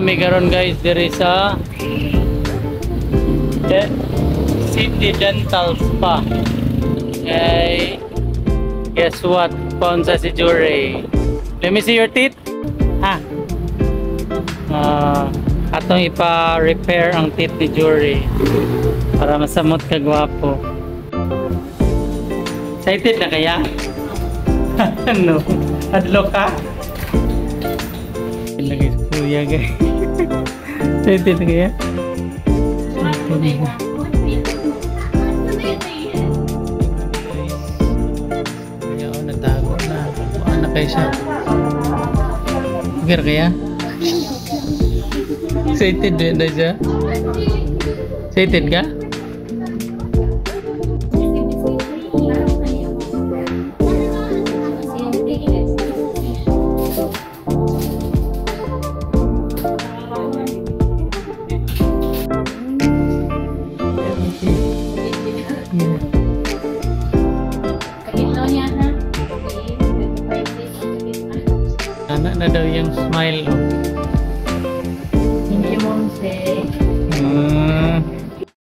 May karon guys diri sa City Dental Spa. Okay. Guess what? Found sa si Jury. Let me see your teeth. Ha. Atong ipa-repair ang teeth ni Jury para masamot ka gwapo. Excited na kaya? Ano? Adlo ka? Lagi kuya guys. Excited na kaya? Natago na. Kuhaan na kayo siya. Okay kaya? Excited na siya? Excited ka? Anak na daw yung smile. Oh.